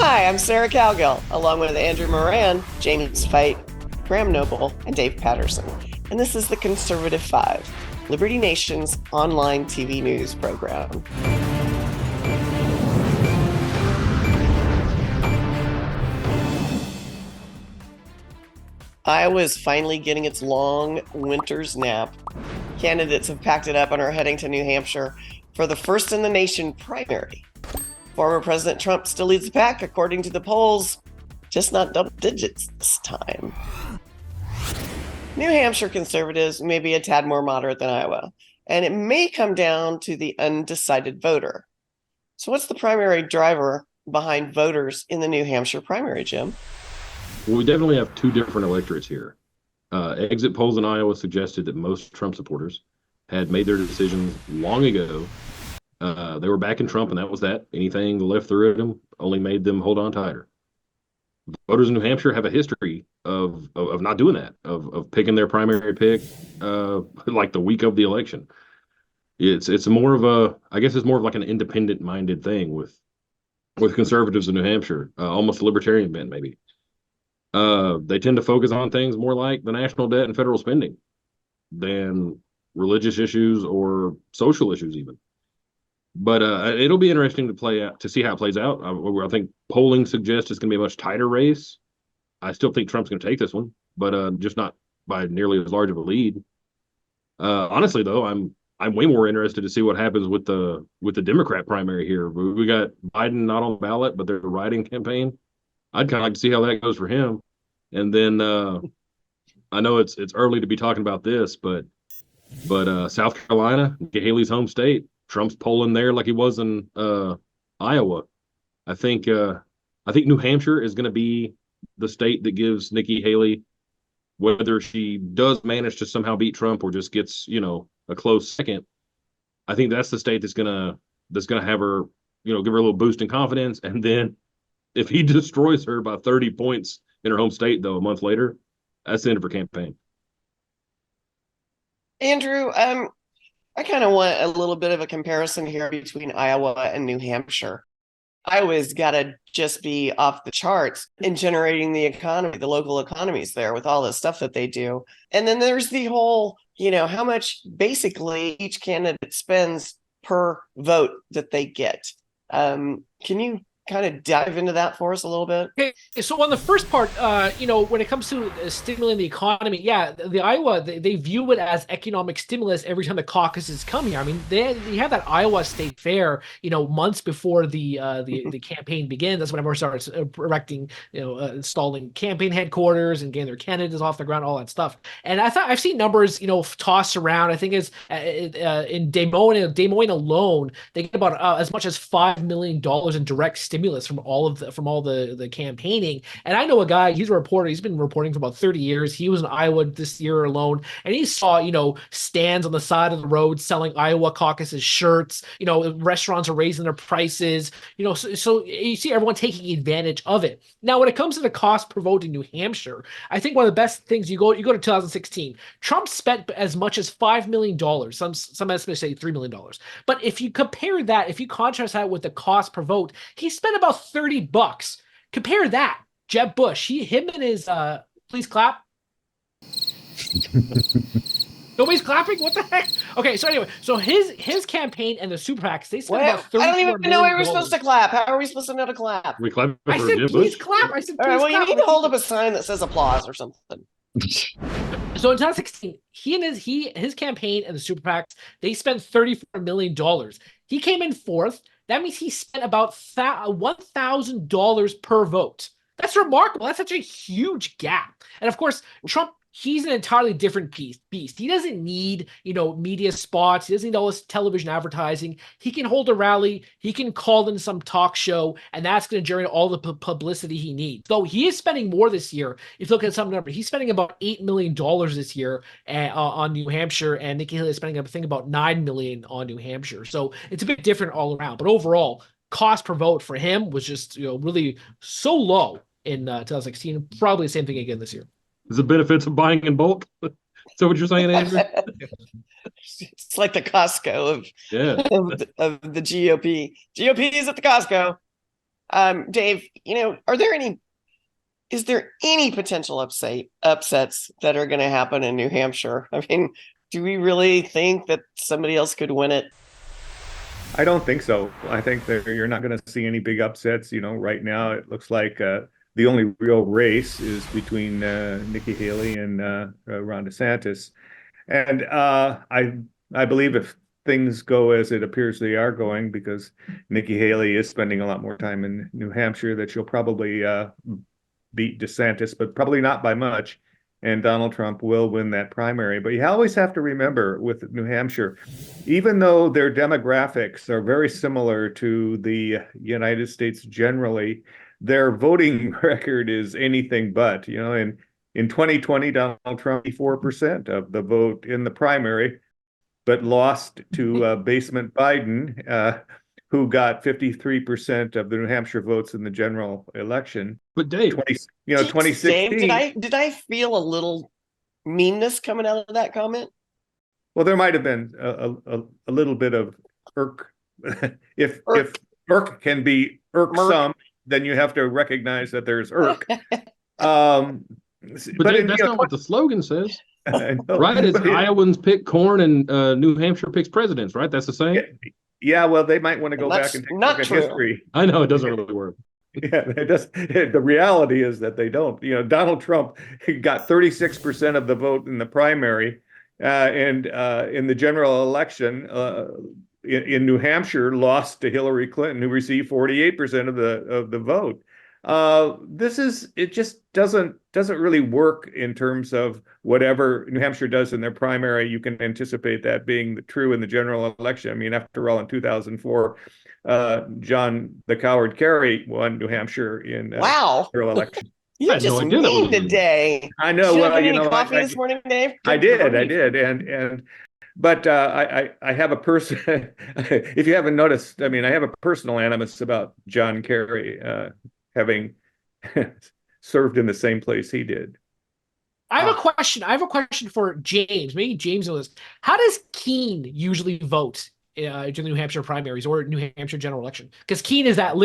Hi, I'm Sarah Cowgill, along with Andrew Moran, James Fite, Graham Noble, and Dave Patterson. And this is the Conservative Five, Liberty Nation's online TV news program. Iowa is finally getting its long winter's nap. Candidates have packed it up and are heading to New Hampshire for the first in the nation primary. Former President Trump still leads the pack, according to the polls, just not double digits this time. New Hampshire conservatives may be a tad more moderate than Iowa, and it may come down to the undecided voter. So what's the primary driver behind voters in the New Hampshire primary, Jim? Well, we definitely have two different electorates here. Exit polls in Iowa suggested that most Trump supporters had made their decisions long ago. They were backing Trump, and that was that. Anything the left threw at them only made them hold on tighter. Voters in New Hampshire have a history of not doing that, of picking their primary pick like the week of the election. It's more of a, I guess it's more of like an independent-minded thing with conservatives in New Hampshire, almost a libertarian bent maybe. They tend to focus on things more like the national debt and federal spending than religious issues or social issues even. But it'll be interesting to see how it plays out. I think polling suggests it's going to be a much tighter race. I still think Trump's going to take this one, but just not by nearly as large of a lead. Honestly, though, I'm way more interested to see what happens with the Democrat primary here. We got Biden not on the ballot, but they're a writing campaign. I'd kind of like to see how that goes for him. And then I know it's early to be talking about this, but South Carolina, Nikki Haley's home state, Trump's polling there like he was in Iowa. I think New Hampshire is going to be the state that gives Nikki Haley, whether she does manage to somehow beat Trump or just gets a close second. I think that's the state that's gonna have her give her a little boost in confidence. And then if he destroys her by 30 points in her home state, though, a month later, that's the end of her campaign. Andrew, I kind of want a little bit of a comparison here between Iowa and New Hampshire. Iowa's got to just be off the charts in generating the economy, the local economies there with all the stuff that they do. And then there's the whole, how much basically each candidate spends per vote that they get. Can you kind of dive into that for us a little bit? Okay, so on the first part, when it comes to stimulating the economy, yeah, the Iowa, they view it as economic stimulus every time the caucuses come here. I mean, they have that Iowa State Fair, months before the campaign begins. That's when everyone starts erecting, installing campaign headquarters and getting their candidates off the ground, all that stuff. And I've seen numbers, tossed around. I think it's in Des Moines alone, they get about as much as $5 million in direct stimulus from all the campaigning. And I know a guy, he's a reporter, he's been reporting for about 30 years. He was in Iowa this year alone, and he saw stands on the side of the road selling Iowa caucuses shirts. Restaurants are raising their prices. So you see everyone taking advantage of it. Now when it comes to the cost per vote in New Hampshire, I think one of the best things, you go to 2016, Trump spent as much as $5 million. Some estimates say $3 million. But if you compare that, if you contrast that with the cost per vote, he spent about $30. Compare that. Jeb Bush, him and his please clap. Nobody's clapping? What the heck? Okay, so anyway, so his campaign and the super PACs, they spent about $34 million. I don't even know we were supposed to clap. How are we supposed to know to clap? We clap I said Jeb please Bush? clap. I said please All right, well, clap. you need to hold up a sign that says applause or something. So in 2016, his campaign and the super PACs, they spent $34 million. He came in fourth. That means he spent about $1,000 per vote. That's remarkable. That's such a huge gap. And of course, Trump, he's an entirely different beast. He doesn't need, media spots. He doesn't need all this television advertising. He can hold a rally. He can call in some talk show, and that's going to generate all the publicity he needs. So he is spending more this year. If you look at some number, he's spending about $8 million this year on New Hampshire, and Nikki Haley is spending, I think, about $9 million on New Hampshire. So it's a bit different all around. But overall, cost per vote for him was just, really so low in 2016. Probably the same thing again this year. The benefits of buying in bulk. Is that what you're saying, Andrew? It's like the Costco of the GOP. GOP is at the Costco. Dave, is there any potential upsets that are going to happen in New Hampshire? I mean, do we really think that somebody else could win it? I don't think so. I think that you're not going to see any big upsets. Right now it looks like the only real race is between Nikki Haley and Ron DeSantis. And I believe if things go as it appears they are going, because Nikki Haley is spending a lot more time in New Hampshire, that she'll probably beat DeSantis, but probably not by much. And Donald Trump will win that primary. But you always have to remember with New Hampshire, even though their demographics are very similar to the United States generally, their voting record is anything but. In 2020, Donald Trump 4% of the vote in the primary, but lost to basement Biden, who got 53% of the New Hampshire votes in the general election. But Dave, 2016. Dave, did I feel a little meanness coming out of that comment? Well, there might have been a little bit of irk. If irk can be irksome, then you have to recognize that there's irk. but Dave, that's not what the slogan says. Right? It's Iowans pick corn and New Hampshire picks presidents, right? That's the same. Yeah, well, they might want to go back and take a look at history. I know it doesn't really work. Yeah, it does. The reality is that they don't. Donald Trump got 36% of the vote in the primary, and in the general election in New Hampshire, lost to Hillary Clinton, who received 48% of the vote. It just doesn't really work in terms of whatever New Hampshire does in their primary. You can anticipate that being true in the general election. I mean, after all, in 2004, John the Coward Kerry won New Hampshire in general election. You're just mean today. I know. Well, any coffee this morning, Dave? I did, but I have a person. If you haven't noticed, I mean, I have a personal animus about John Kerry having served in the same place he did. I have a question. I have a question for James. Maybe James knows this. How does Keene usually vote during the New Hampshire primaries or New Hampshire general election? Because Keene is that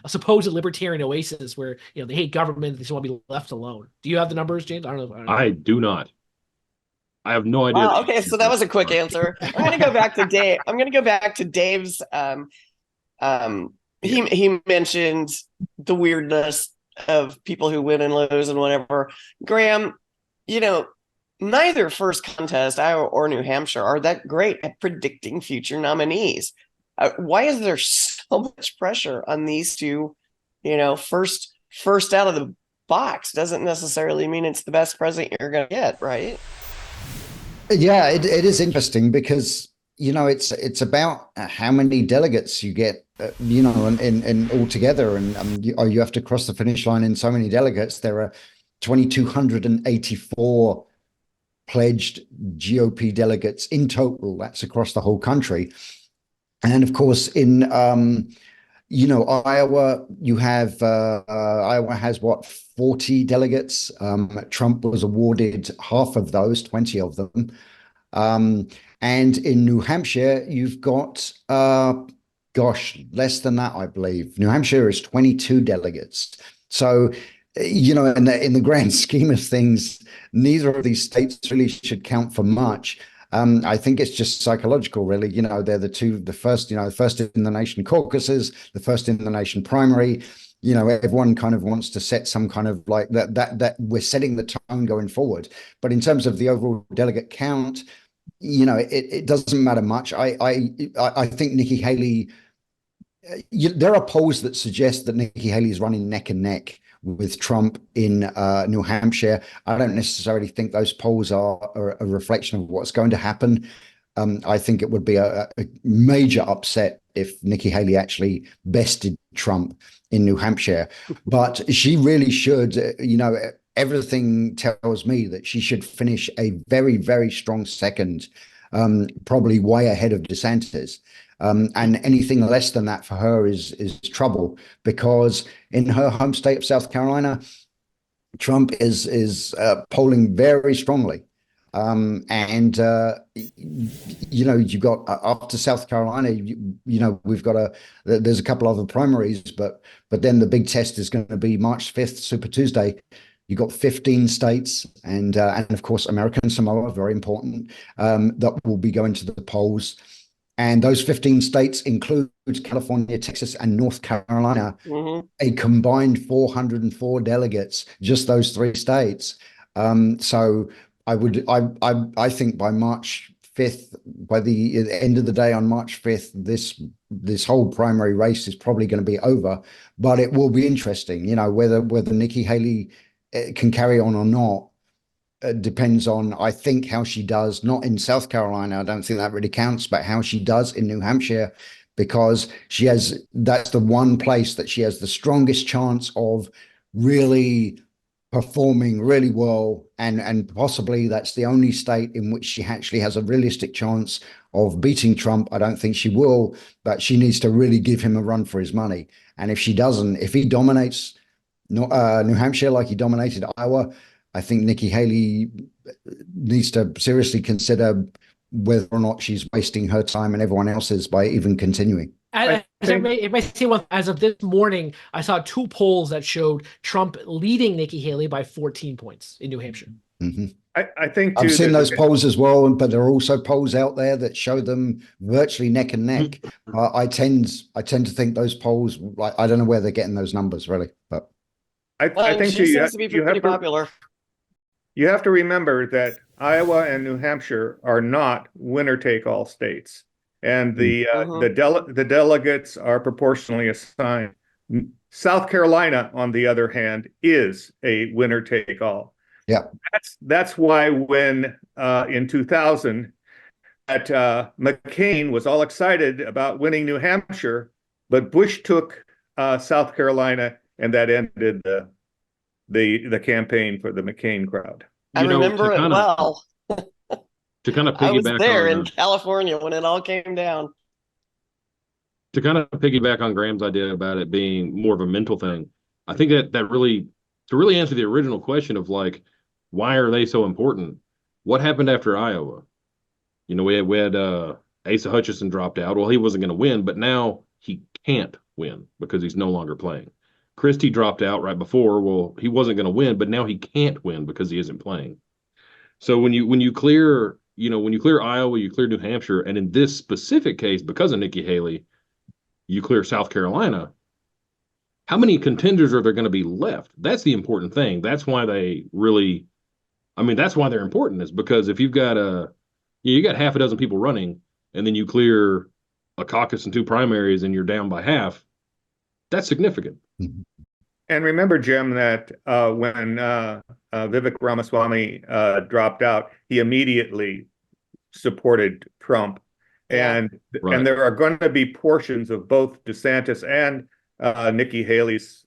supposed libertarian oasis where they hate government, they just want to be left alone. Do you have the numbers, James? I don't know. I do not. I have no idea. Okay, so that was a quick answer. I'm going to go back to Dave. I'm going to go back to Dave's. He mentioned the weirdness of people who win and lose and whatever. Graham, neither first contest, Iowa or New Hampshire, are that great at predicting future nominees. Why is there so much pressure on these two? First out of the box doesn't necessarily mean it's the best president you're going to get, right? Yeah, it is interesting because it's about how many delegates you get, and all together, and you have to cross the finish line in so many delegates. There are 2,284 pledged GOP delegates in total. That's across the whole country, and of course, in Iowa, you have Iowa has 40 delegates. Trump was awarded half of those, 20 of them. And in New Hampshire, you've got, less than that, I believe. New Hampshire is 22 delegates. So, in the grand scheme of things, neither of these states really should count for much. I think it's just psychological, really. They're the first in the nation caucuses, the first in the nation primary. Everyone kind of wants to set some kind of like that we're setting the tone going forward. But in terms of the overall delegate count, it doesn't matter much. I think Nikki Haley. There are polls that suggest that Nikki Haley is running neck and neck with Trump in New Hampshire. I don't necessarily think those polls are a reflection of what's going to happen. I think it would be a major upset if Nikki Haley actually bested Trump in New Hampshire. But she really should, everything tells me that she should finish a very, very strong second, probably way ahead of DeSantis. And anything less than that for her is trouble, because in her home state of South Carolina, Trump is polling very strongly. And you've got after South Carolina, we've got there's a couple other primaries, but then the big test is going to be March 5th, Super Tuesday. You've got 15 states and of course American Samoa, very important, that will be going to the polls. And those 15 states include California, Texas, and North Carolina, a combined 404 delegates, just those 3 states. So I think by March 5th, by the end of the day on March 5th, this whole primary race is probably going to be over, but it will be interesting, whether Nikki Haley can carry on or not. Depends on, I think, how she does, not in South Carolina. I don't think that really counts, but how she does in New Hampshire, because that's the one place that she has the strongest chance of really performing really well. And possibly that's the only state in which she actually has a realistic chance of beating Trump. I don't think she will, but she needs to really give him a run for his money. And if she doesn't, if he dominates New Hampshire like he dominated Iowa, I think Nikki Haley needs to seriously consider whether or not she's wasting her time and everyone else's by even continuing. It may say one. As of this morning, I saw 2 polls that showed Trump leading Nikki Haley by 14 points in New Hampshire. Mm-hmm. I think I've seen those polls as well, but there are also polls out there that show them virtually neck and neck. I tend to think those polls, I don't know where they're getting those numbers really, but I think she seems to be pretty popular. You have to remember that Iowa and New Hampshire are not winner-take-all states, and the delegates are proportionally assigned. South Carolina, on the other hand, is a winner-take-all. Yeah, that's why when in 2000, that McCain was all excited about winning New Hampshire, but Bush took South Carolina, and that ended the campaign for the McCain crowd. I remember it well. To kind of piggyback, I was there in California when it all came down. To kind of piggyback on Graham's idea about it being more of a mental thing, I think that really, to really answer the original question of like, why are they so important? What happened after Iowa? We had Asa Hutchinson dropped out. Well, he wasn't going to win, but now he can't win because he's no longer playing. Christie dropped out right before. Well, he wasn't going to win, but now he can't win because he isn't playing. So when you clear Iowa, you clear New Hampshire, and in this specific case, because of Nikki Haley, you clear South Carolina. How many contenders are there going to be left? That's the important thing. That's why that's why they're important, is because if you've got you got half a dozen people running, and then you clear a caucus and 2 primaries, and you're down by half, that's significant. And remember, Jim, that when Vivek Ramaswamy dropped out, he immediately supported Trump. And there are going to be portions of both DeSantis and Nikki Haley's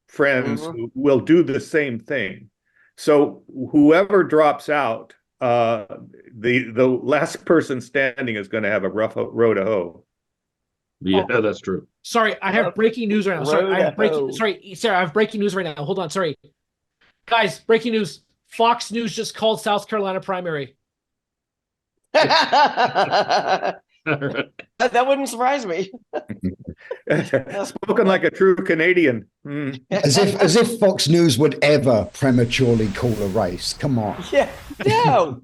friends who will do the same thing. So whoever drops out, the last person standing is going to have a rough road to hoe. Yeah, that's true. Sorry, I have breaking news right now. Sorry, I have breaking news right now. Hold on, sorry. Guys, breaking news. Fox News just called South Carolina primary. That wouldn't surprise me. Spoken like a true Canadian. As if Fox News would ever prematurely call a race. Come on. Yeah, no,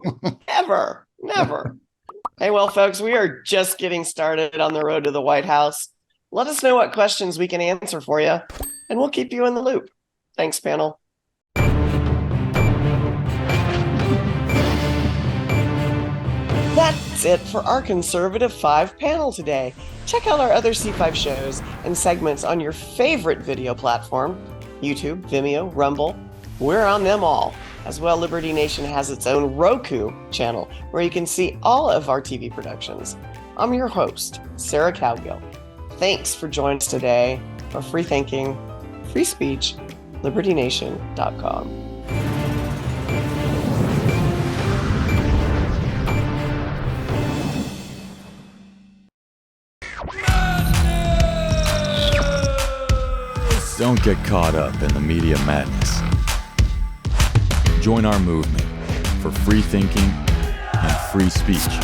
ever, never. Hey, well, folks, we are just getting started on the road to the White House. Let us know what questions we can answer for you, and we'll keep you in the loop. Thanks, panel. That's it for our Conservative 5 panel today. Check out our other C5 shows and segments on your favorite video platform, YouTube, Vimeo, Rumble. We're on them all. As well, Liberty Nation has its own Roku channel where you can see all of our TV productions. I'm your host, Sarah Cowgill. Thanks for joining us today for Free Thinking, Free Speech, LibertyNation.com. Don't get caught up in the media madness. Join our movement for free thinking and free speech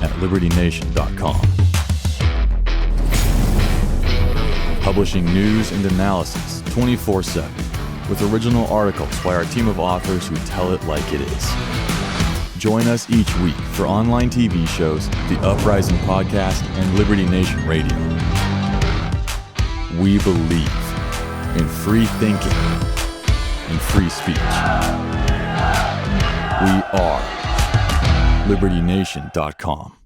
at libertynation.com. Publishing news and analysis 24/7 with original articles by our team of authors who tell it like it is. Join us each week for online TV shows, The Uprising Podcast, and Liberty Nation Radio. We believe in free thinking and free speech. We are libertynation.com.